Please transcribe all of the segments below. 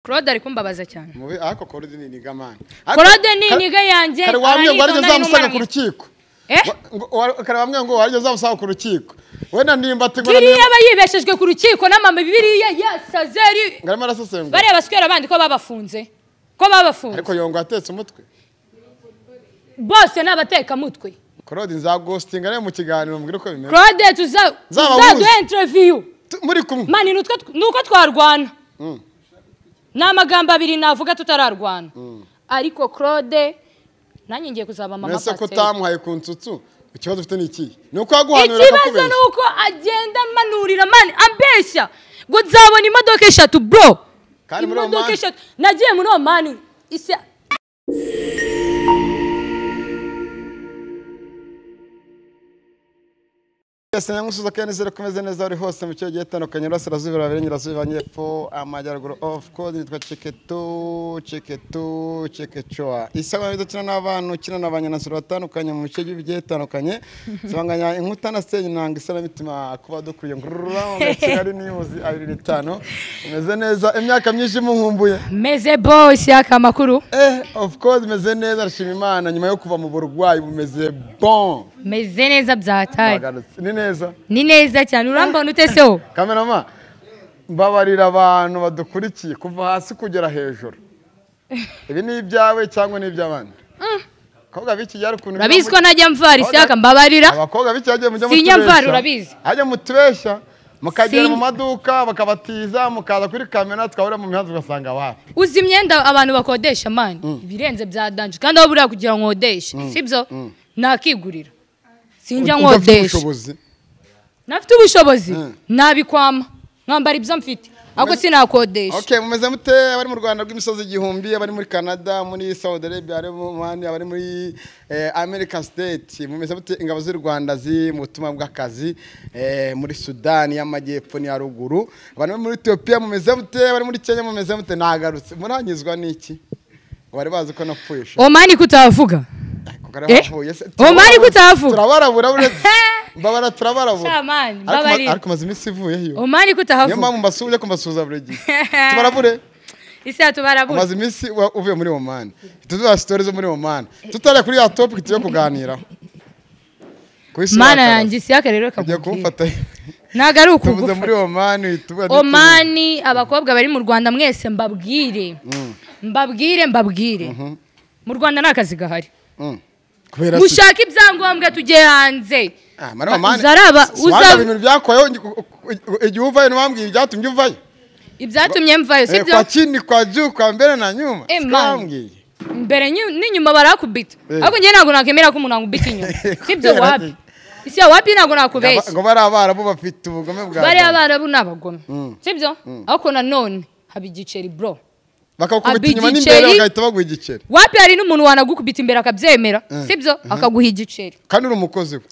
Claude ari kumbabaza cyane. Mubi ariko Claude ni niga man. Claude ni niga yanjye. Kare wamwe ngo arije zamusanga ku rukiko. Kare wamwe ngo arije zamusanga ku rukiko. Wena nimba tegura. Kiriya bayibeshejwe ku rukiko n'amama bibiriya yasazeri. Ngarama arasesenga. Bari abaswera abandi ko babafunze. Ko babafunze. Ariko yongo atetse umutwe. Bose n'abateka mutwe. Claude nzagostinga ne mu kiganiro mbwira uko bimeze. Claude tuzadu interview. Muri kumwe. Mani nuko twarwana. N'amagambo abiri navuga tutararwana. Ariko Claude nanjye ngiye kuzaba mama Pase. Nese ko tamuhaye ku nsutsu. Ikibazo ufite niki? Nuko aguhanura akakubeshya. Ikibazo nuko agenda manurira mani ambeshya. Ngo nzabona imodoka eshatu bro. Kandi muri imodoka eshatu nagiye muri mani isi. Yesenya ngusuza kandi zero kumeze neza uri hose mu cyo gihe tandukanye rasirazuba babiri nyirazuba nyepfo amajyaruguru of course nitwa chekecho isaba bizo kina n'abantu kina n'abanyanansuro batandukanye mu cyo gihe tandukanye zibanganya inkuta na stage nanga isana mitima kuba dukuriye ngurura mu Kigali news 25 meze neza imyaka myinshi muhumbuye meze boss yaka makuru of course meze neza arashima Imana nyuma yo kuva mu burwayi bumeze bon meze neza byataye ni neza cyane urambona uteseho kamerama mbabarira abantu badukurikiye kuva hasi kugera hejuru ibi ni ibyawe cyangwa ni iby'abandi abakobwa biki yari kuntu urabizi ko najya mvari cyaka mbabarira abakobwa biki yagiye mujya sinya mvari urabizi ajya mutubeshya mukagera mu maduka bakabatiza mukaza kuri kamera twahura mu mihanda ugasanga wapi uzi imyenda abantu bakodesha mani birenze bya danje kandi aho buriya kugira ngo odeshe sibyo nakigurira sinjya nkodesha nafite ubushobozi nabikwama nkambara ibyo mfite ahubwo sinakodesha okay mumeze mute abari mu Rwanda rw'imisozi igihumbi abari muri Canada muri Saudi Arabia abari muri American State mumeze mute ingabo z'u Rwanda zi mu butumwa bw'akazi muri Sudan y'amajyepfo ni haruguru abantu muri Ethiopia mumeze mute abari muri Kenya mumeze mute nagarutse muranyizwa n'iki bari bazi ko napfuye Omani kutavuga Omani kutavuga turabarabura uretse mbabara turabarabura shamani ariko maze imisi ivuye hiyo Omani kutavuga niyo mpamvu mbasubye kumbasuza buri gihe tubarabure isi tubarabura maze imisi uvuye muri Omani tuzuba stories zo muri Omani tutare kuri ya topic tuyo kuganiraho mana yanjye isi yaka rero kagiye kumfata nagaru ukuvuze muri Omani Omani abakobwa bari mu Rwanda mwese mbabwire mu Rwanda nakazi gahari mushaka ibyangombwa tujye hanze uzaba ibintu byakoyeho igihe uvayo ntibambwiye ibyatumye uvayo ibyatumye mvayo sibyo kwa chini kwa juu kwa mbere na nyuma sikambwiye mbere n'inyuma barakubita ahubwo njye ntabwo nakemera ko umuntu angubita inyuma sibyo wapi isi wapi ntabwo nakubeshya ngo bari abarabu bafite ubugome bwa bari abarabu n'abagome sibyo ariko nanone haba igiceri bro bakakubita inyuma n'imbere bagahita baguha igiceri wapi hari n'umuntu wanagukubita imbere akabyemera sibyo akaguha igiceri kandi uri umukozi we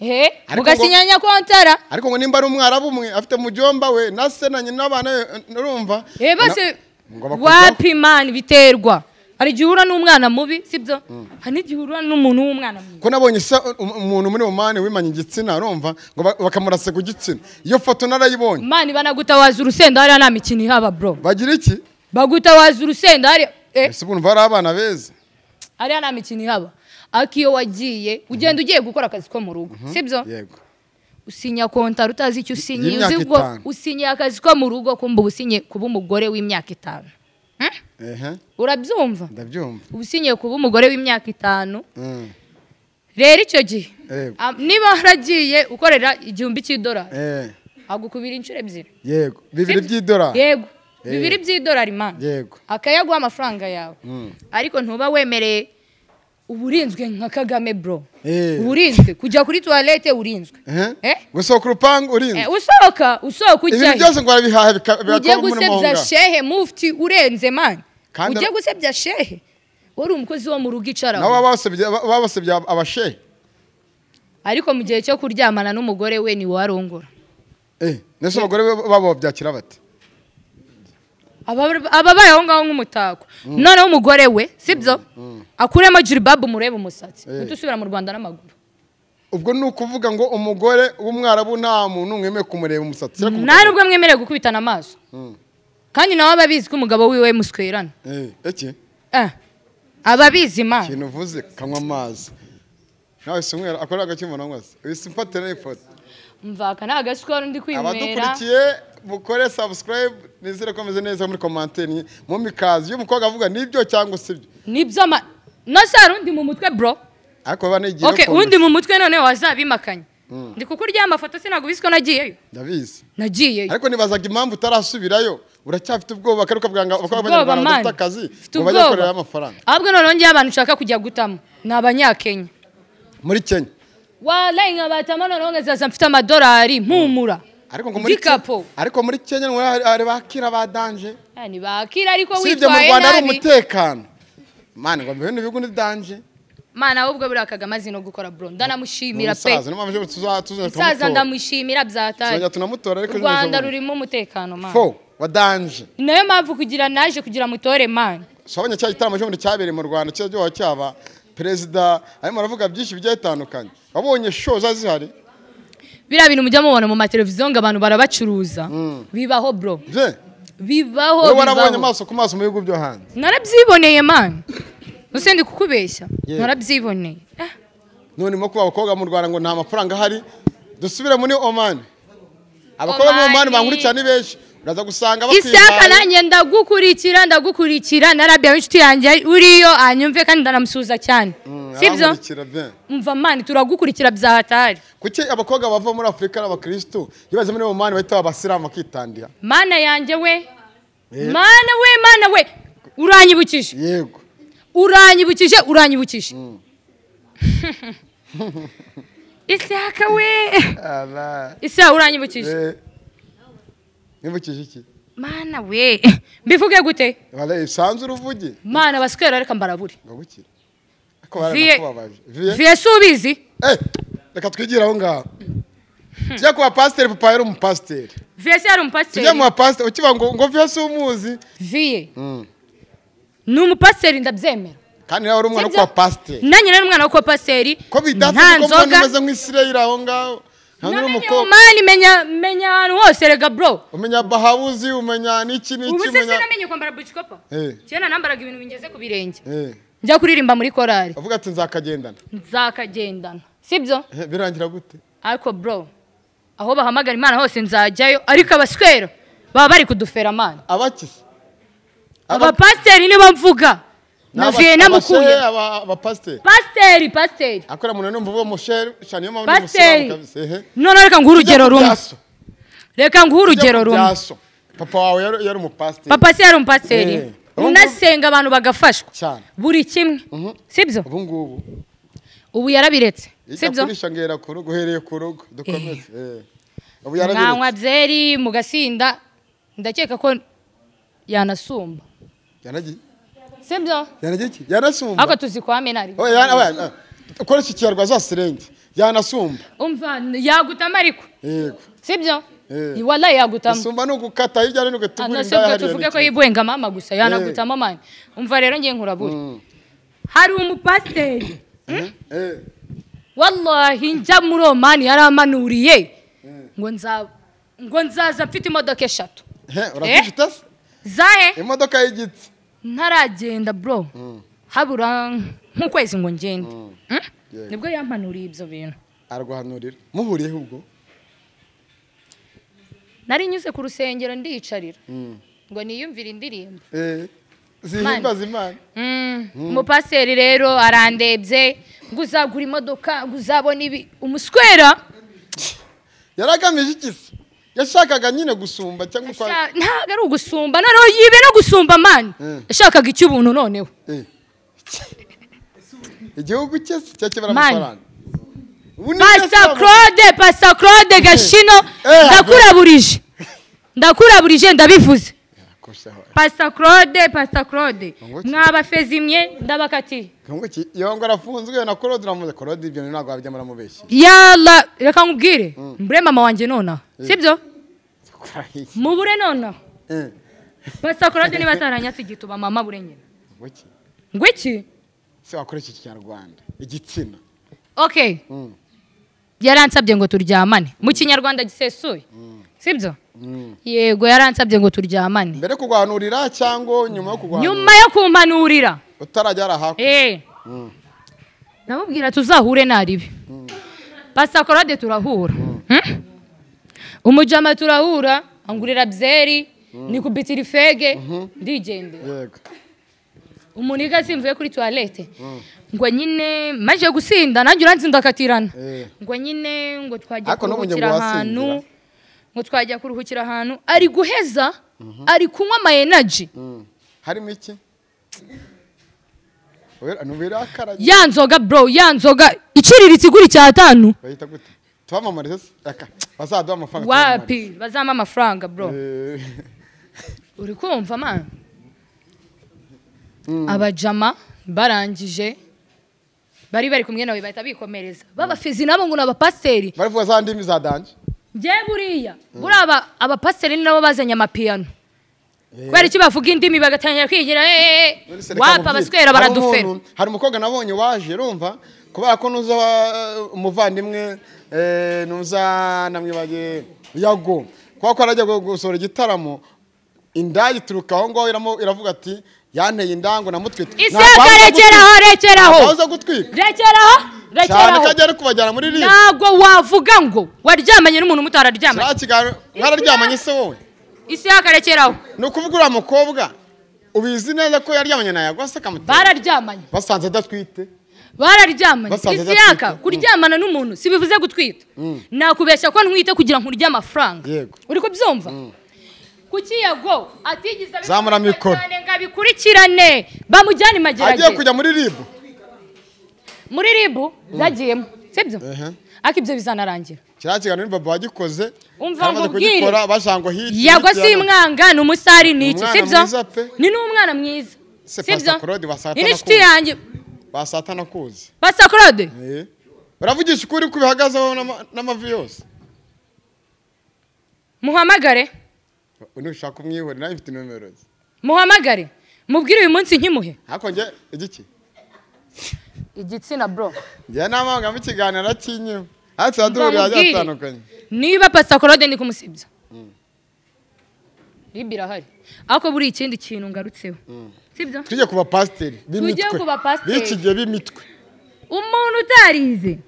mugasinyanya kontara ariko ngo nimba ari umwarabu umwe afite mujomba we na se na nyina n'abana urumva bose wapi man biterwa hari gihura n'umwana mubi sibyo hani gihura n'umuntu w'umwana mubi ko nabonye se umuntu muri Omani wimanye igitsina urumva ngo bakamurase ku gitsina iyo foto narayibonye man banagutawaza urusenda hari na mikini haba bro bagira iki bagutawaza urusenda hari ese ubuntu bari abana beza ari na mikini haba akiyo wagiye ugenda ugiye gukora akazi ko mu rugo sibyo yego usinya kontara utazi icyo usinye uziko usinya akazi ko mu rugo kumba usinye kuba umugore w'imyaka 5 urabyumva ndabyumva usinye kuba umugore w'imyaka 5 rero icyo gihe niba haragiye ukorera $1000 agukubira inshuro ebyiri yego $2 yego $2 man yego akayaguha amafaranga yawe ariko ntuba wemereye uburinzwe nka Kagame bro uburinzwe kujya kuri toilette urinzwe gusohoka urupangu urinzwe usohoka ujya ibintu byose ngo arabihaha ugiye gusebya shehe mufti urenze man ugiye gusebya shehe wari umukozi wo mu rugo icara nawe babasebya abashehe ariko mu gihe cyo kuryamana n'umugore we ni warongora nese abagore babo byakira bate ababaye aho ngaho nk'umutako noneho umugore we sibyo akuremo jilbab murebe umusatsi utusubira mu Rwanda n'amaguru ubwo nukuvuga ngo umugore w'umwarabu nta muntu mwemeye kumureba umusatsi nta nubwo mwemereye gukubitana amaso kandi nawe ababizi ko umugabo wiwe muswerana iki ababizi man kintu uvuze kanywa amazi nawe simwera akora agakimona ngwase wisimpate n'ifoto mvaka nagashwara ndi kwimera abadukurikiye mukore subscribe nizere ko meze neza muri commentaire mu mikazi y'umukobwa avuga nibyo cyangwa sibyo nibyo nasara undi mu mutwe bro ariko banigira okay undi mu mutwe none wazabimakanye ndi kukurya amafoto sinagubisiko nagiyeyo ndabizi nagiyeyo ariko nibazaga impamvu utarasubirayo uracyafite ubwoba karuka bwanga abanyarwanda bafite akazi ngo bajye korera amafaranga ahubwo none ngiye abantu ushaka kujya gutamo ni abanyakenya muri Kenya wallahi ngabatama none ngezaza mfite amadolari mpumura ariko muri Kenya ari bakira badanje ni bakira ariko witwaye nabi mu Rwanda ari umutekano mani ngo mbene bigu ni danje mana ahubwo burakaga amazino gukora bro ndanamushimira pe saza ndamushimira byatari sonya tunamutora ariko Rwanda rurimo umutekano man fo wadanje nayo mpamvu naje kugira mutore man sobanya cya gitaramo cyo muri cyabere mu Rwanda cyo cyo cyaba perezida arimo aravuga byinshi bigiye bitandukanye wabonye show zazihari bira bintu mujya mubona mu mateleviziyo ngo abantu barabacuruza bibaho bro bibaho wowe warabonye amaso ku maso mu bihugu byo hanze narabyiboneye man usendi kukubeshya narabyiboneye none mo kuba abakobwa mu Rwanda ngo nta mafaranga hari dusubire muri Oman abakobwa mu Oman bankurikira ni benshi uraza gusanga bakwiye Isaka nanjye ndagukurikira narabya inshuti yanjye uriyo anyumve kandi ndanamusuza cyane sibyo umva man turagukurikira byahatari kuki abakobwa bava muri Afrika n'abakristo yibaze muri Oman bahita abasiramu bakitandira mana yanjye we mana we uranyibukije yego uranyibukije Isaka we Isaka uranyibukije nibukije iki mana we mbivuge gute wale isanzu ruvuge mana baswera reka mbaraburi ngabukire ako baranakubabaje vie subizi reka twigira aho ngaho tujya kuba pasteur papa yari umupasteur vie yari umupasteur tujya mu pasteur ukiba ngo vie sumuzi vie ni umupasteur ndabyemera kandi nawe uri umwana kwa pasteur nanjye nari umwana kwa pasteur ko bidatse ko meze nk'Isirayeli aho ngaho nani umukobwa mani menya ahantu hose rega bro umenya bahabuzi umenya niki ubu se sinamenye kwambara bucikopa cyane nambaraga ibintu bingeze ku birenge njya kuririmba muri korari avuga ati nzakagendana sibyo birangira gute ariko bro aho bahamagara Imana hose nzajyayo ariko abaswera baba bari kudufera mana abakise abapasteri nibo mvuga navuye namukuye abapasteri pasteur akora umuntu numva uwo mushere cyane yo mpamvu musiramu kabisa none reka nguhe urugero rumwe papa wawe yari umupasteri papa se yari umupasteri unasenga abantu bagafashwa buri kimwe sibyo ubu yarabiretse sibyo kurishangera ku rugo uhereye ku rugo dukomeze ubu yarabiretse nanywa byeri mu gasinda ndakeka ko yanasumba sibyo yanasumba ako tuzikwame nari ukora iki cyarwa za sirenge yanasumba umva yagutama ariko yego sibyo wallahi yagutama sumba no gukata hirya no gutugura ndahari tuvuge ko yibwenga mama gusa yanagutama mani umva rero ngiye nkurabura hari umupasteri wallahi njya muri Oman yaramanuriye ngo nzaza mfite imodoka 3 urafite zahe imodoka y'igitsi ntaragenda bro habura nk'ukwezi ngo ngende nibwo yampanuriye ibyo bintu arguhanurira muhuriye ubwo nari nyuze ku rusengero ndiyicarira ngo niyumvire indirimbo zihimbaza Imana umupaseri rero arandebye ngo uzagura imodoka ngo uzabona ibi umuswera yaragamije ikisi yashakaga nyine gusumba cyangwa ntago ari ugusumba noneho yibe no gusumba mani yashakaga icy'ubuntu noneho igihugu cyose cyakibara amafaranga Pastor Claude Gashino ndakuraburije ndabivuze Pastor Claude mwabafezimye ndabakati yongo arafunzwe na Claude ramuze Claude ibyo ntabwo abijya muramubeshya yalla reka nkubwire mbure mama wanje nona sibyo mubure nona Pastor Claude niba taranyatse igituba mama burenyene ngwiki se wakoresha ikinyarwanda igitsina okay yaransabye ngo turyamane mu kinyarwanda gisesuye sibyo yego yaransabye ngo turyamane mbere kugwanurira cyangwa nyuma yo kugwanurira nyuma yo kumpanurira utarajya hako namubwira tuzahure naribi pasta claude turahura umujama turahura angurira byeri nikubitira ifege ndigendera yego umuniga simvuye kuri toilette ngo nyine maje gusinda nanjye uranzinda katirana ngo nyine ngo twajya kuruhukira ahantu ngo twajya kuruhukira ahantu ari guheza ari kunywa ama energy harimo iki nubira akaraje yanzoga bro yanzoga iciriritse iguri cya 5 bayita gute twamamariza aka bazaduha amafaranga wapi bazama amafaranga bro uri kumva man abajama barangije bari kumwe nawe bahita bikomereza babafizi nabo ngo n'abapasteri barivuga za ndimi za danje je buriya buraba abapasteri nabo bazanye amapiano kubera iki bavuga indimi bagatangira kwigira wapa baswera baradufera hari umukobwa nabonye waje urumva kubera ko nuza umuvandimwe nuza namwibaje yago kwa arajya gusora igitaramo indagi turuka aho ngo iravuga ati yanteye indango namutwite rekeraho cyane kajya ari kubajyana muri ribu ntabwo wavuga ngo waryamanye n'umuntu mutararyamanye mwararyamanye se wowe isi yakarekeraho ni ukuvuga uriya mukobwa ubizi neza ko yaryamanye na yago se kamutera bararyamanye basanze adatwite bararyamanye isi yaka kuryamana n'umuntu si bivuze gutwita nakubeshya ko ntwite kugira ngo urye amafaranga uri kubyumva kuki yago atigiza zamura mikoro ngabikurikirane bamujyana imagerage agiye kujya muri ribu zagiyemo sibyo akibyo bizanarangira kirakigana ni baba wagikoze umva ngubwire bashango hirya yago si mwanga numusari niki sibyo ni n'umwana mwiza sibyo ni nishiti yanjye basatana kuzi pasta claude baravugisha ukuri kubihagazeho n'amavi yose muhamagare unushaka umwihore nawe mfite nomero ze muhamagare mubwire uyu munsi nkimuhe hako nge igiki igitsina bro nge namanga mu kiganiro kinyeho ati adurira yatandukanye niba pasta claude ndi kumusibya ribira hari ako buri ikindi kintu ngarutseho sibyo tujye kuba pasiteri b'imitwe bikigiye b'imitwe umuntu utarize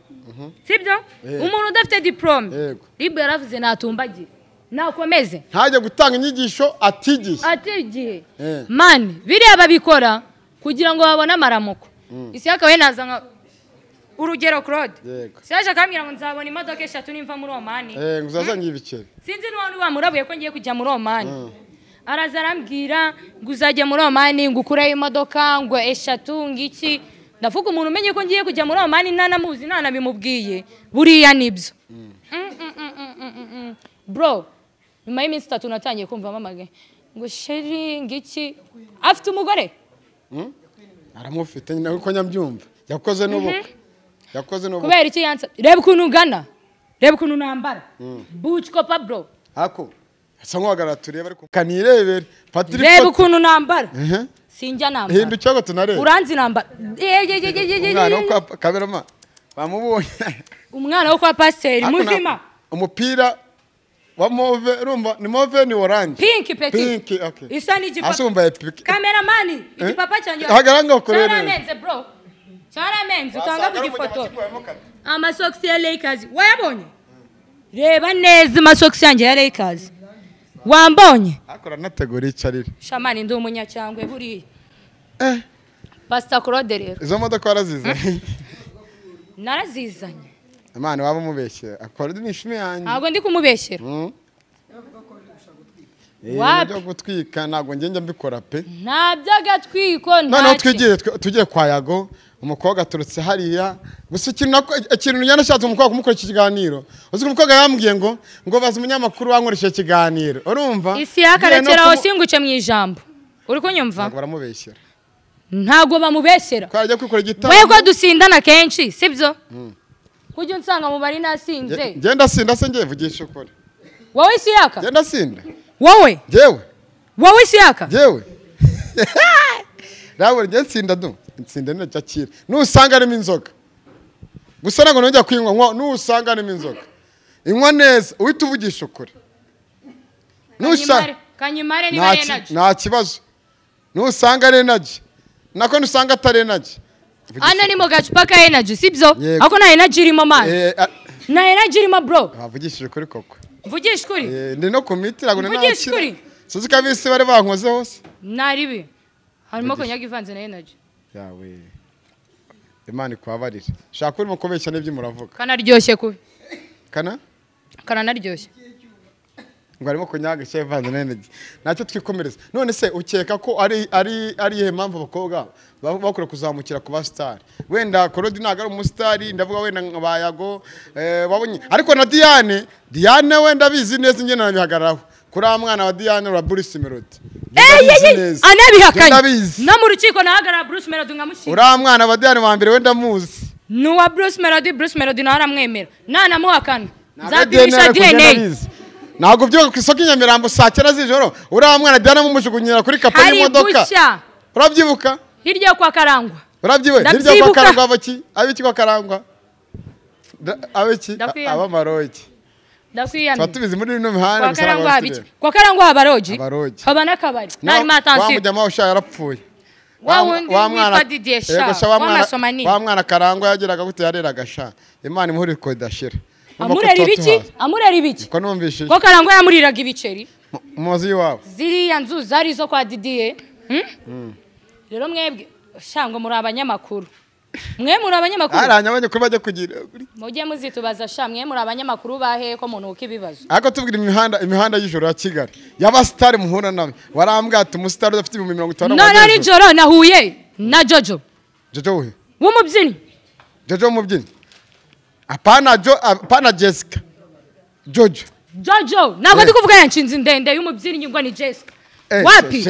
sibyo umuntu udafite diplome ribu yaravuze natumbagira nakomeze ntajye gutanga inyigisho atigiye man biriya babikora kugira ngo babone amaramuko isi yakawe naza nka urugero claude siyaje akambwira ngo nzabona imodoka 3 nimva muri Omani ngo uzazanye ibikere sinzi n'uwandi wamurabuye ko ngiye kujya muri Omani araza arambwira ngo uzajya muri Omani ngo ukureyo imodoka ngo 3 ngiki ndavuga umuntu umenye ko ngiye kujya muri Omani ntanamuzi ntanabimubwiye buriya nibyo bro nyuma y'iminsi 3 natangiye kumva mamage ngo sheri ngiki afite umugore aramufite nyine ko nyambyumva yakoze n'ubukwe kubera iki yansa reba ukuntu ugana reba ukuntu nambara buchkopa bro ako asa nk'uhagarara turebe ariko kanirebere Patrick reba ukuntu nambara sinjya nambara hindu cyago tunarebe uranzi nambara umwana wo kwa kamerama bamubonye umwana wo kwa pasiteri muzima umupira wa move urumva ni move ni orange pink okay isa ni igipapa asumba epic kameramani igipapa cyanjye hagaranga ukorere cyaramenze bro cyaramenze utanga kugifoto amasocks ya Lakers wayabonye reba neza amasocks yanjye ya Lakers wambonye akora nategura icarire shamani ndi umunyacyangwe buri pasta claude rero izo modoka warazizanye narazizanye Imana waba umubeshyera akora n'ishumi yanjye ntabwo ndi kumubeshyera wabyo gutwika ntabwo ngenge mbikora pe ntabyagatwiko none tugiye kwa yago umukobwa turutse hariya gusa ikintu yanashatse umukobwa kumukora ikiganiro uzi umukobwa yambwiye ngo baza umunyamakuru wankoresha ikiganiro urumva isi yakarekeraho singuce mu ijambo uri kunyumva ntabwo baramubeshyera ntabwo bamubeshyera twajya kwikora igitaramo wewe ko dusindana kenshi sibyo kujya unsanga mu bari nasinze genda sinda se ngiye vugisha ukuri wowe isi yaka genda sinda wowe isi yaka nawe ngiye nsinda nsinda nacakira nusanga arimo inzoga gusa ntabwo nongera kwinywa nusanga arimo inzoga inywa neza uhita uvugisha ukuri kanyimare niba energy nta kibazo nusanga ari energy nako nusanga atari energy ana ni mu gacupa ka energy sibyo ako nta energy irimo man nta energy irimo bro bavugishije kuri koko mvugisha kuri ndi no kumiti ntabwo nanakira suzi kabisi bari bankoze hose naribi harimo konyaga ivanze na energy yawe Imana ikwabarire shaka urimo kubeshya n'ibyo muravuga kanaryoshye kubi kana naryoshye ngo arimo kunyaga cyo ivanze na energy nacyo twikomereza none se ukeka ko ari ihe mpamvu abakobwa bakora kuzamukira ku ba star wenda Claude ntago ari umustar ndavuga wenda bayago babonye ariko na Diane wenda bizi neza ingene nabihagararaho kuri mwana wa Diane ura Bruce Melody anabihakanye no mu rukiko nahagarara Bruce Melody ngamushira ura mwana wa Diane wa mbere wenda muzi nuwa Bruce Melody nawe aramwemera nanamuhakana nzapimisha DNA ntabwo byo ku isoko Nyamirambo saa 9 z'ijoro uriya mwana Diana mumujugunyira kuri kapo y'imodoka urabyibuka hirya kwa Karangwa urabyiwe hirya kwa Karangwa abiki kwa Karangwa abiki abamaroji ndakwiyamye tubizi muri no mihanda kwa Karangwa abiki kwa Karangwa habaroji habana kabari nari matansi wamujyama usha yarapfuye wa mwana wa mwana Karangwa yageraga gute yareraga sha Imana imuhuri kodashira amurera ibiki ko numvishije ko Karangwa yamuriraga ibiceri muzi wawe ziriya nzu zari zo kwa Didier rero mwebwe shangwa muri abanyamakuru muri abanyamakuru abanyamakuru bajya kugira mujye muzitubaza shamwe muri abanyamakuru bahe ko muntu ukibibazo ariko tubwira imihanda y'ijoro ya Kigali yaba star muhura nawe warambwata umustar udafite 50 none joro nahuye na Jojo we w'umubyinnyi Jojo w'umubyinnyi apana Jessica Jojo ntabwo ndi kuvuga yanshinze ndende y'umubyinnyi ngo ni Jessica wapi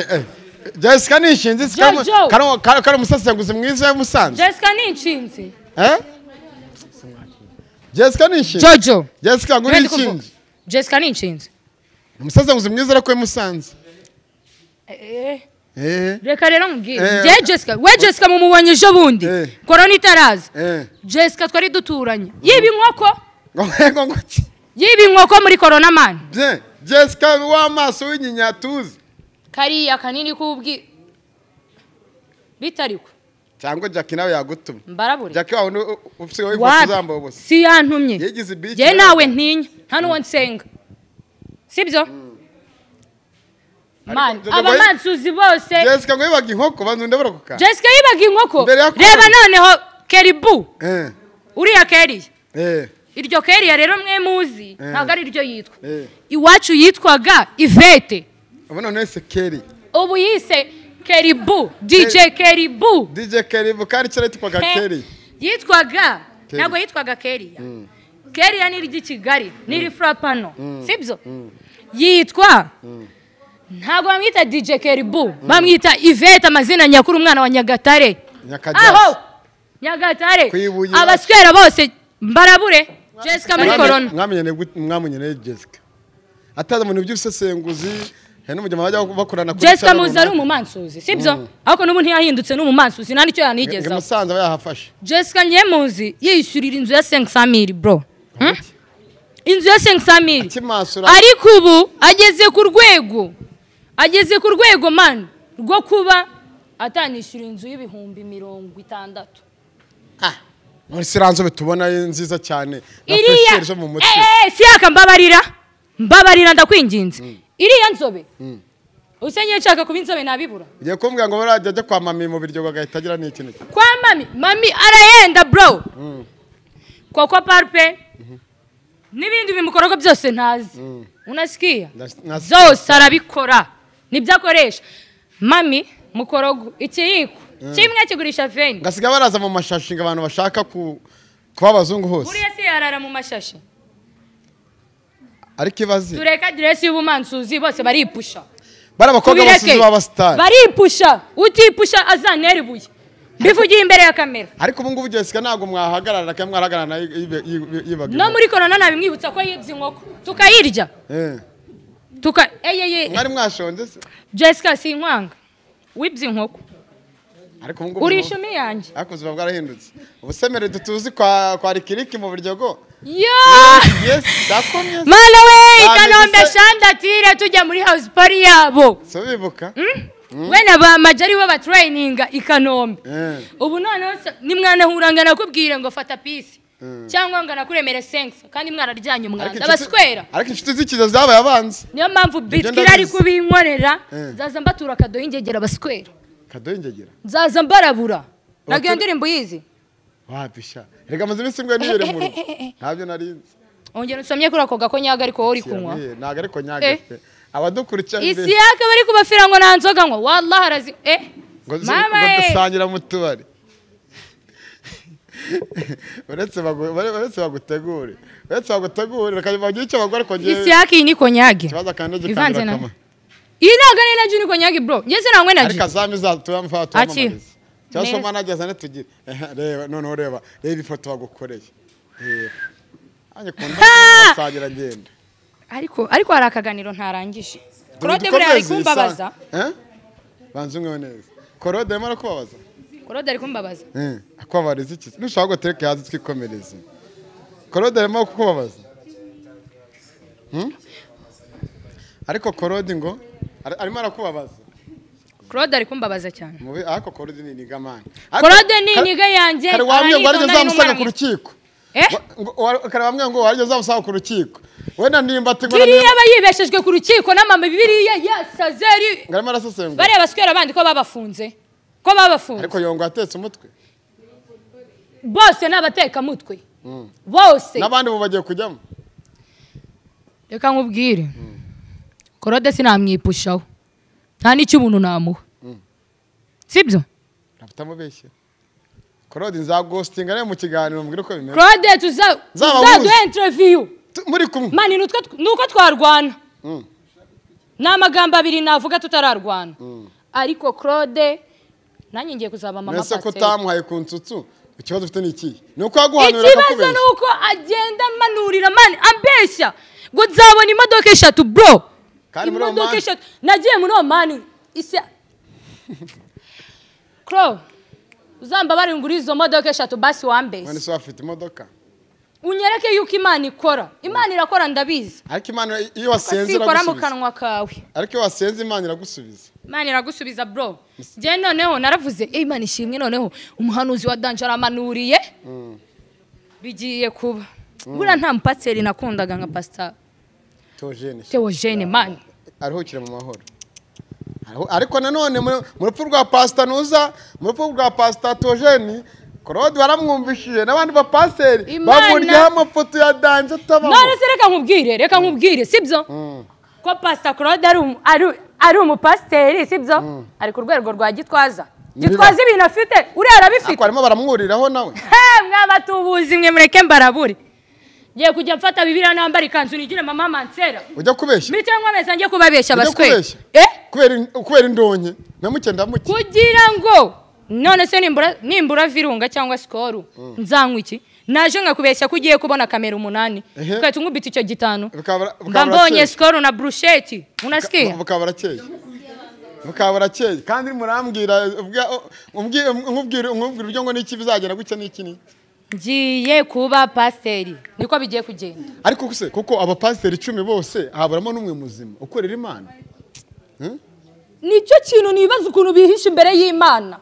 Jessica ni inshinzi kari umusasenguzi mwiza ya Musanze Jessica ni inshinzi Jessica ni inshinzi Jojo Jessica ngo ni inshinzi Jessica ni inshinzi umusasenguzi mwiza ariko Musanze reka rero mbwira Jessica mumubonye ejo bundi korona itaraza Jessica twari duturanye yiba inkoko muri korona man Jessica w'amaso w'inyinya tuzi kariya kanini kubwi bitariko cyangwa Jackie nawe yagutumye mbarabure Jackie wawe ufite wifuza kuzamba ubose si yantumye je nawe ntinya nta nuwo nsenga sibyo man abamansuzi bose Jessica ngo yibaga inkoko bantu ndabura kuka Jessica yibaga inkoko reba noneho keribu uriya keri iryo keri rero mwe muzi ntabwo ari iryo yitwa iwacu yitwaga Ivete ubu none se Keri ubu yise Keribu DJ Keribu kandi cyari yitwaga Keri yitwaga ntabwo yitwaga Keriya Keriya ni iryi Kigali ni Frapano sibyo yitwa ntabwo bamwita DJ Keribu bamwita Ivete amazina nyakuru umwana wa Nyagatare aho Nyagatare abaswera bose mbarabure Jessica muri corona mwamenye Jessica ataza mu by'ubusesenguzi n'umujyama bajya bakorana kuri Jessica muzari umumansuzi sibyo ariko nubu ntiyahindutse n'umumansuzi nani cyo yanigeza Musanze bayahafashe Jessica nyemuzi yishyurira inzu ya 500,000 bro inzu ya 500,000 ariko ubu ageze ku rwego man rwo kuba atanishyura inzu y'ibihumbi 60 none siranzo bitubona nziza cyane na fresher zo mu mutwe si mbabarira ndakwinginze iriya nzobe usenye nshaka kuba inzobe nabibura ugiye kumbwira ngo barajya kwa mami mu biryo bagahita agira n'ikintu kwa mami arayenda bro koko parpe n'ibindi bimukorogo byose ntazi unasikia zose arabikora nibyo akoresha mami mukorogo ikiyiko kimwe kigurisha veni ngasiga baraza mu mashashi ngo abantu bashaka kuba abazungu hose buriya si yarara mu mashashi ariko ibazi tureka address y'ubumansuzi bose baripusha barabakobwa basuzi baba star baripusha utipusha azanera ibuye bivugiye imbere ya kamera ariko ubu ngubu Jessica ntago mwahagarara kandi mwarahagarana yibaga no muri corona nabimwibutsa ko yibye inkoko tukayirya mwari mwashonze se Jessica si inkwanga wibye inkoko ariko ubu ngubu urishumi yanjye ariko ziba bwarahindutse ubusemere dutuzi kwa rikiriki mu buryogo Yes, dakomye. manawe Kanombe shandatire tujya muri house party yabo. So bibuka? Wena ba majari bo ba training ikanombe. Ubu none ni mwana hurangana kubwire ngo fata piece. Cyangwa ngana kuremere sense kandi mwana aryanye umwanda abaswera. Ariko inshuti zikiza zabaye abanzi. Niyo mpamvu bitkira ari kubinkorera zaza mbatura kado ingegera abaswera. Kado ingegera. Zaza mbarabura. Nagiye ndirimbo yizi. Wapisha. Rega maze iminsi mbwe nibere mu rugo. Ntabyo narinzi. Ongera usomye kuri ako gakonyaga ariko uri kunywa. Naga ariko nyaga pe. Abadukurikira isi yake bari kubafira ngo nanzoga ngo wallahi arazi ngo dusangira mu tubari. Uretse bagutegure. Reka bagiye icyo bagwa ariko ngiye. Isi yake ni konyage. Kibaza kandaje kangira kama. Iyi ntago ni naje ni konyage bro. Yese nangwe naje. Ariko azami za tuyamfata amamariza. Cyangwa manager zane tugire. Reba none reba ifoto bagukoreye. Anye kunda gusangira ngenda. Ariko hari akaganiro ntarangije. Claude buri ari kumbabaza. Banzumwe neza. Claude arimo kubabaza. Claude ari kumbabaza. Akwabariza iki? Nushaka gutereka yazi twikomereze. Claude arimo kubabaza. Ariko Claude ngo arimo arakubabaza. Claude ari kumbabaza cyane. Mubi ariko Claude ni niga man. Claude ni niga yanjye. Kare wamwe ngo arije zamusanga ku rukiko. Kare wamwe ngo arije zamusanga ku rukiko. Wena nimba ati ngora biriya bayibeshejwe ku rukiko n'amama bibiriya yasazeri. Ngarama arasesenga. Bare baswera bandi ko babafunze. Ko babafunze. Ariko yongo atetse umutwe. Bose nabateka mutwe. Bose. Nabandi bubagiye kujyamo. Reka nkubwire. Claude sinamwipushaho. Nta n'icyo ubuntu namuha. Sibyo? Nafutamubeshye. Claude nzagostinga nayo mu kiganiro mbwira ko bimeze. Claude tuzaduha interview. Muri kumwe. Mani nuko twarwana. N'amagambo abiri navuga tutararwana. Ariko Claude nanjye ngiye kuzaba mama Pastor. Nese ko tamuhaye ku nsutsu. Ikibazo ufite ni iki? Nuko yaguhanura akakubeshya. Ikibazo nuko agenda manurira mani ambeshya. Ngo nzabona imodoka 3 bro. Kandi muri imodoka 3 nagiye muri mani isi Claude uzamba bari nguri izo modoka 3 basi wambeshya. None so afite imodoka. Unyereke yuko Imana ikora. Imana irakora ndabizi. Ariko Imana iyo wasenze ikora mu kanwa kawe. Ariko iyo wasenze Imana iragusubiza. Imana iragusubiza bro. Je noneho naravuze Imana ishimwe noneho umuhanuzi wa danje aramanuriye. Bigiye kuba. Bura nta mpatseri nakundaga nka Pastor Theogene man. Aruhukire mu mahoro. Ariko nanone mu rupfu rwa Pastor Nuza, mu rupfu rwa Pastor Theogene Claude baramwumvishije n'abandi ba paseri bamurya amafoto ya danje tabaho. None se reka nkubwire sibyo? Ko Pastor Claude ari umupasteri sibyo? Ari ku rwego rwa Gitwaza. Gitwaza ibintu afite uri arabifite. Ako arimo baramwuriraho nawe. Mwabatubuzi mwe mureke mbaraburi. Ngiye kujya mfata bibira nambara ikanzu nigire mama Mansera. Ujya kubeshya? Mite nkomeza ngiye kubabeshya baswe. Kubera indonke namuke ndamuke. Kugira ngo none se nimbura virunga cyangwa skoro nzanywa iki? Naje nkakubeshya kugiye kubona kamera 8. Kwete nkubita icyo gitano. Mbonye skoro na bruschette. Unasikia? Mukabarakeye kandi murambwira nkubwira uryo ngo niki bizagenda gucya niki ni. Ngiye kuba pasteri niko bigiye kugenda. Ariko kuko aba pasteri 10 bose haburamo numwe muzima ukorera Imana. Nicyo kintu nibaza ukuntu bihisha imbere y'Imana.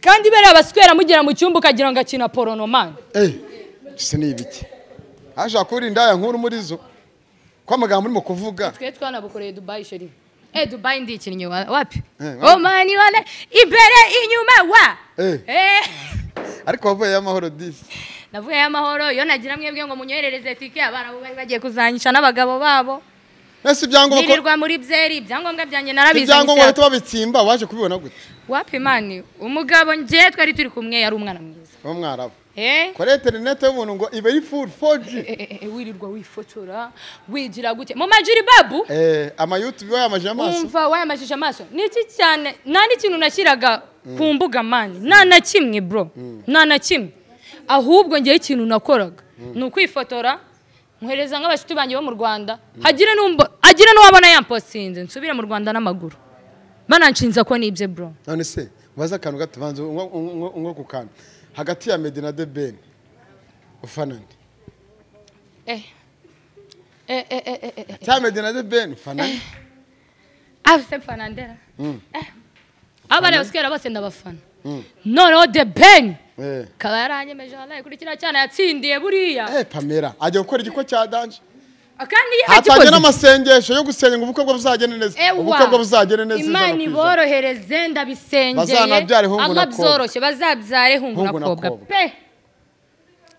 Kandi bere abaswera mugera mu cyumba kagira ngo akina porono man. Se ni ibiki? Aje kuri ndaya nkuru muri zo. Kwa magambo urimo kuvuga. Twe twanabukoreye Dubai sheri. Dubai ndi ikinnyo wapi? Oh mani wane imbere inyuma wa. Ariko wavuye y'amahoro disi. Navuye y'amahoro yo nagira mwebwe ngo munyoherereze tike abana bari bagiye kuzanyisha n'abagabo babo. Nese byango birirwa muri byeri byangombwa byanjye narabize. Byango ngo tubabitsimba waje kubibona gute? Wapi mani umugabo ngiye twari turi kumwe yari umwana mwiza. Umwarabo. Kore internet y'ubuntu ngo ibe ari full 4G. Wirirwa wifotora wigira gute? Mu majiri babu? Ama YouTube wayamajije amaso. Umva wayamajije amaso. Niki cyane nani kintu nashyiraga ku mbuga mani. Nana kimwe bro. Nana kimwe. Ahubwo ngiye ikintu nakoraga. Nukwifotora muhereza nk'abashuti banjye bo mu Rwanda. Hagire n'uwabona yampostinze nsubire mu Rwanda n'amaguru. Bana nshinza ko nibye bro. None se baza kantu gatuvanze ngo ku kantu hagati ya Medina de Ben ufanande cyamede na the ben fana afite fanandera abana basikera bose ndabafana noneho the ben kaba yaranyemeje wallahi kuri kiriya cyana yatsindiye buriya Pamela ajya gukora igiko cya danje akandi hatanye n'amasengesho yo gusenga ngo ubukwe bwo buzagene neza ubukwe bwo buzagene neza Imana iborohereze ndabisengeye bazanabyare hungu na kobwa byoroshye bazabyare hungu na kobwa pe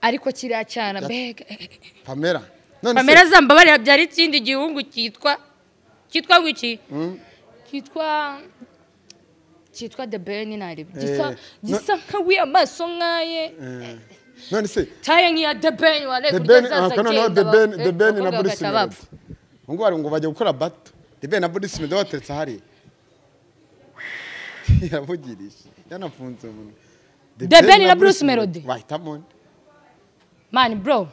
ariko kiriya cyana bega Pamela Pamela zambabarira byari ikindi gihungu cyitwa wiki cyitwa the ben nari gisa nkawe amaso nkaye none se taye nkiya the ben wale the ben na Bruce Melody ngo bari ngo bajya gukora bato the ben na Bruce Melody bateretse hari yavugirisha yanafunze umuntu the ben na Bruce Melody wahitamo man bro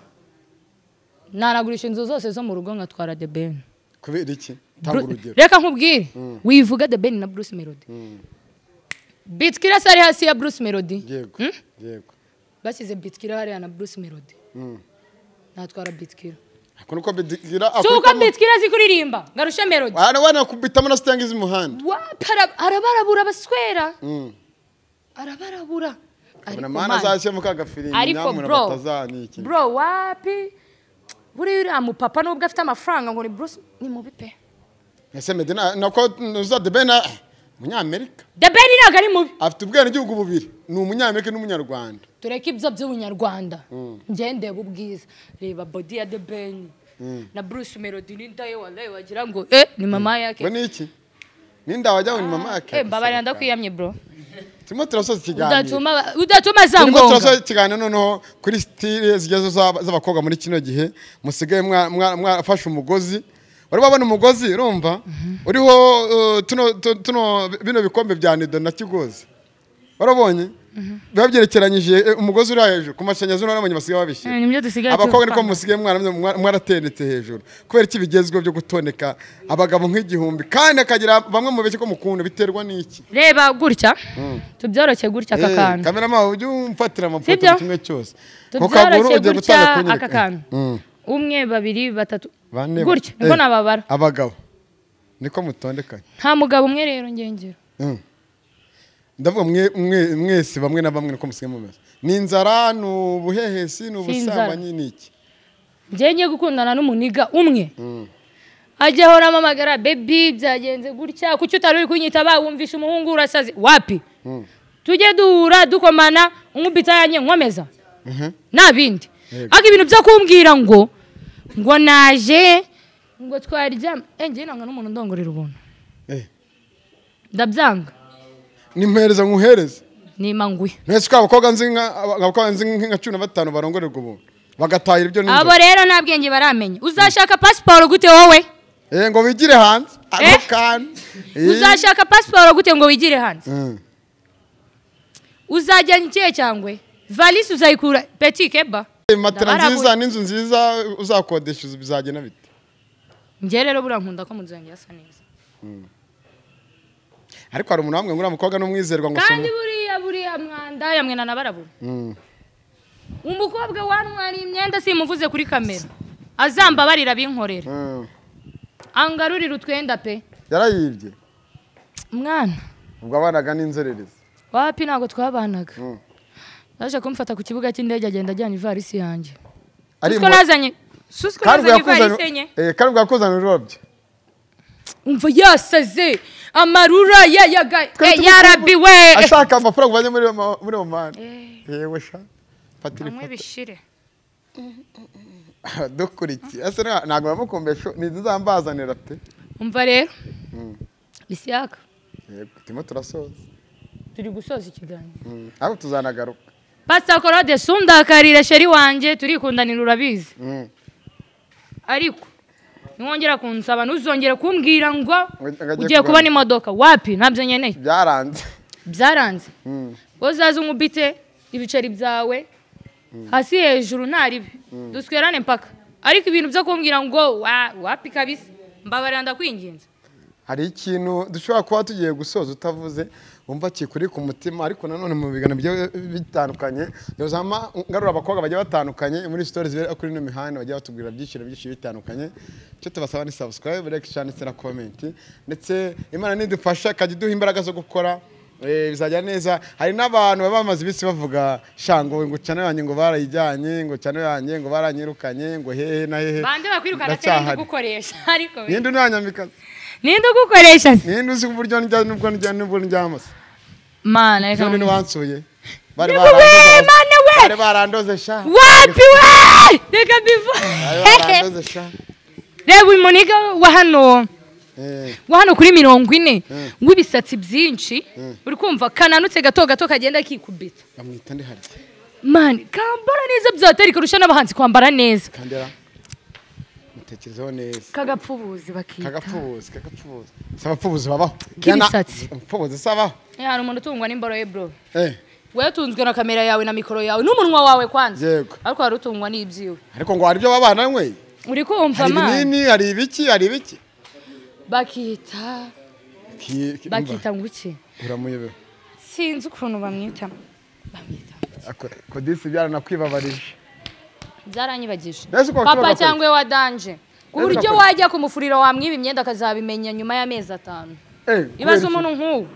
naragurisha inzu zose zo mu rugo ngatwara the ben kubera iki tanga urugero reka nkubwire wivuga the ben na Bruce Melody Bitkira sari hasi ya Bruce Melody yego basize Bitkira hari na Bruce Melody natwara Bitkira ako nuko Bitkira suko Bitkira zikuririmba ngarusha Melody wana kubitamo na stangiza umuhanda arabarabura baswera arabarabura ariko mana zashye mukagafirindi nyamuna batazani iki bro wapi buri uri amupapa nubwo afite amafaranga ngo ni Bruce ni mubipe ese medina nako uza the bena Umunyamerika the ben ntago ari mubi afite ubwene gihugu bubiri ni umunyamerika n'umunyarwanda tureka ibyo by'ubunyarwanda ngende bubwiza reba body ya the ben na Bruce Melody nindaye wallahi wagira ngo ni mama yake we niki ninda wajya ni mama yake mbabari ndakwiyamye bro timo turasoza ikiganiro udatuma zangonga timo turasoza ikiganiro noneho kuri style zigezo z'abakobwa muri kino gihe musigaye mwafashe umugozi wari wabona umugozi urumva uriho tuno bino bikombe bya Nido na Kigozi warabonye babyerekeranyije umugozi uri hejuru ku mashanyarazi n'abanye basigaye babishyira abakobwa niko musigaye mwaratenetse hejuru kubera iki bigezweho byo gutondeka abagabo nk'igihumbi kandi akagira bamwe mu beke ko mukunda biterwa n'iki reba gutya tubyoroke gutya aka kantu kamerama ujye umfatira amafoto kimwe cyose tubyoroke gutya aka kantu umwe babiri batatu gutya niko nababara abagabo niko mutondekanye nta mugabo umwe rero ngengero ndavuga mwese bamwe na bamwe niko musigaye mumeze ni inzara n'ubuhehesi n'ubusambanyi niki ngiye gukundana n'umuniga umwe ajya hora amamagara baby byagenze gutya kuki utari uri kunyita bawumvisha umuhungu urasaze wapi tujye duhura dukomana unkubita yanye nkomeza nabindi aga ibintu byo kumbwira ngo naje ngo twaryama ngiye nanga n'umuntu ndongorera ubuntu ndabyanga nimpereza nkuhereza nima ngwe nese kwa abakobwa nzi nka 15 barongorerwa ubuntu bagatahira ibyo n'inzo abo rero nabwenge baramenya uzashaka passport gute wowe ngo wigire hanze ako kan uzashaka passport gute ngo wigire hanze uzajya nkiye cyangwa valise uzayikura petit keba matera nziza n'inzu nziza uzakodesha bizagena bite nge rero burankunda ko munzu yanjye yasa neza ariko hari umuntu wamwe ngura mukobwa n'umwizerwa ngo kandi buriya mwanda yamwena nabarabura umukobwa wantwari imyenda simuvuze kuri kamera azambabarira binkorera angarurira utwenda pe yarayibye mwana ubwo abanaga n'inzererezi wapi ntago twabanaga yaje kumfata ku kibuga cy'indege agenda ajyana ivarisi yanjye susko nazanye ivarisi enye kandi bwakuzana urobye umva yasaze amarura yarabiwe ashaka amafaranga banye muri Oman yewe sha patiri amwe bishire dukuriki ase ntago bamukombesho nizambazanira pe umva rero bisiyaka yego timo turasoza turi gusoza ikiganiro aho tuzanagaruka Pastor Claude sundakarira sheri wanje turikundanira urabizi ariko Nwongera kunsaba ntuzongere kumbwira ngo ugiye kubona imodoka wapi ntabyo nyeneye byaranze uzaza umubite ibiceri byawe hasi hejuru ntaribi duswerane mpaka ariko ibintu byo kumbwira ngo wapi kabisa mbabarira ndakwinginze hari ikintu dushobora kuba tugiye gusoza utavuze umva kikuri ku mutima ariko nanone mu bigano bitandukanye yozama ngarura abakobwa bagiye batandukanye muri stories kuri no mihanda bagiye batubwira byinshi bitandukanye cyo tubasaba ni subscribe like share ndetse na comment ndetse Imana nidufasha kagiduha imbaraga zo gukora bizajya neza. Hari n'abantu bamaze ibisi bavuga shango ngo cyane yanjye ngo barayijyanye ngo cyane yanjye ngo baranyirukanye ngo hehe na hehe bande bakwirukana cyane gukoresha ariko ninde unanyambika ninde gukoresha ninde uzi uburyo nubwo njyamase mana reka none wansuye bari barandoze sha wapi we reka bivu barandoze sha reba uyu muniga wa hano kuri 40 w'ibisatsi byinshi uri kumva kananutse gato kagenda kikubita bamwita ndi hari man kambara neza byatari kurusha n'abahanzi kwambara neza kandera mutekerezaho neza kagapfubuzi bakita kagapfubuzi sabapfubuzi babaho kibisatsi mpfubuzi sabaho hari umuntu utungwa n'imboro ye bro wewe tunzwe na kamera yawe na mikoro yawe n'umunwa wawe kwanza ariko hari utungwa n'ibyiwe ariko ngo hari byo babana nkwe uri kumva man hari nini hari ibiki bakita nguki uramuyebe sinzi ukuntu bamwita kodisi byaranakwibabarije byaranyibagije papa cyangwa wadanje ku buryo wajya kumufurira wamwiba imyenda akazabimenya nyuma y'amezi 5 ibaze umuntu nk'uwo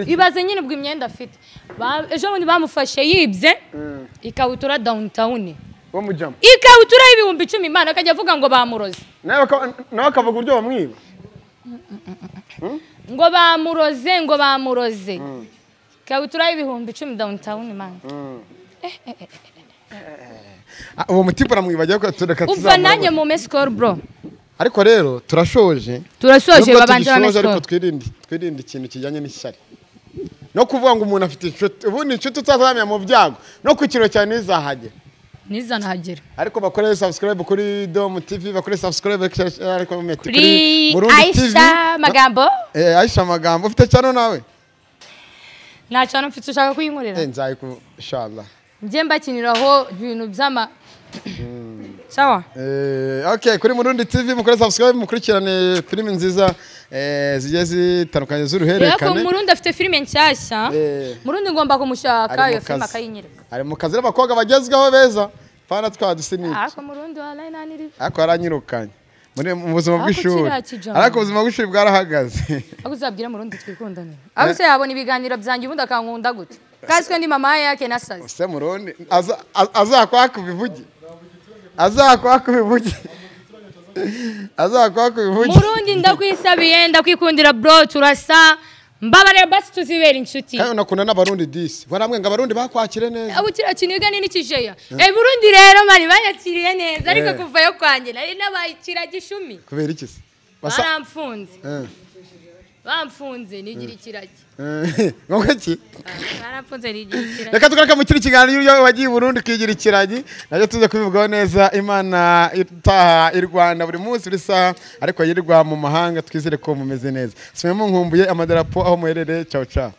ibaze nyine ubwo imyenda afite ejo bundi bamufashe yibye ikabutura downtown ikabutura y'ibihumbi 10 Imana akajya avuga ngo bamuroze nawe akavuga uburyo bamwiba ngo bamuroze ikabutura y'ibihumbi 10 downtown Imana uwo mutipa namwibagiye ko tureka uva nanjye mu mescor bro ariko rero turashoje babanje bamescor ariko twirinde ikintu kijyanye n'ishyari no kuvuga ngo umuntu afite inshuti ubundi inshuti utazamya mu byago no ku kiro cyane nizanahagera ariko bakoreye subscribe kuri Dom TV bakoreye subscribe ariko kuri Aisha Magambo Aisha Magambo ufite cyane nawe nta cyane mfite ushaka kuyinkorera nzaye ku inshallah nje mbakiniraho ibintu byama sawa okay kuri Murundi TV mukore subscribe mukurikirane filime nziza zigiye zitandukanye z'uruherekane yako Murundi afite filime nshyashya Murundi ngomba kumushaka iyo filime akayinyereka ari mu kazi n'abakobwa bagezweho beza fana twadusiniki ako Murundi wala inaniri ako aranyirukanye muri mu buzima bw'ishuri ariko ubuzima bw'ishuri bwarahagaze ako uzabwira Murundi twikundane ako se yabona ibiganiro byanjye ubundi akankunda gute kaswe ndi mama yake nasaze se Murundi azakwaka ubivuge azakwaka ubivuge Murundi ndakwisabiye ndakwikundira bro turasa mbabare basi tuzibera inshuti kandi nakunda n'abarundi disi baramwe ngo abarundi bakwakire neza abo kirakiniga nini kijeya Burundi rero mari banyakiriye neza ariko kuvayo kwanje nari nabayikira gishumi kubera iki se bamfunze nigira ikiragi ngoki barapfunze nigira ikiragi reka tugaraka mu kiri kiganiro iyo wagiye Burundi kigira ikiragi naje tuze kubivugaho neza Imana itaha i Rwanda buri munsi risa ariko yirirwa mu mahanga twizere ko mumeze neza simwe nkumbuye amadarapo aho muherere ciao